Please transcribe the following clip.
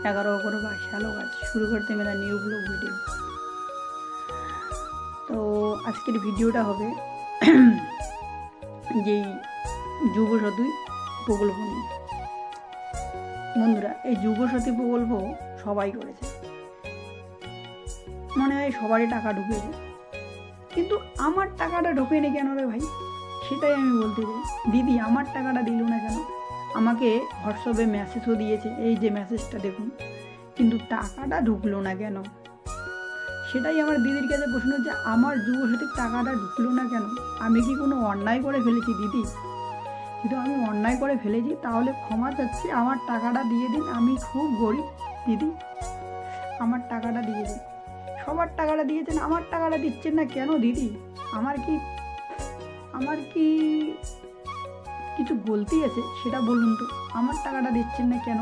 11:22। Hello guys, शुरू करते मेरा নিউ ব্লগ ভিডিও। তো আজকের ভিডিওটা হবে যেই যুবসাথী প্রকল্প নিয়ে। বন্ধুরা, এই যুবসাথী প্রকল্প সবাই করেছে, মনে হয় সবারই টাকা ঢুকেছে, কিন্তু আমার টাকাটা ঢোকেনি কেন রে ভাই? সেটাই আমি বলতে চাই। দিদি আমার টাকাটা দিল না কেন? আমাকে হোয়াটসঅ্যাপে মেসেজও দিয়েছে, এই যে মেসেজটা দেখুন, কিন্তু টাকাটা ঢুকলো না কেন? সেটাই আমার দিদির কাছে প্রশ্ন, যে আমার যুবসাথীর টাকাটা ঢুকলো না কেন? আমি কি কোনো অন্যায় করে ফেলেছি দিদি? যদি আমি অন্যায় করে ফেলেছি তাহলে ক্ষমা চাচ্ছি, আমার টাকাটা দিয়ে দিন। আমি খুব গরিব দিদি, আমার টাকাটা দিয়ে দিন। সবার টাকাটা দিয়েছেন, আমার টাকাটা দিচ্ছেন না কেন দিদি? আমার কি কিছু গলতি আছে সেটা বলুন তো, আমার টাকাটা দিচ্ছেন না কেন?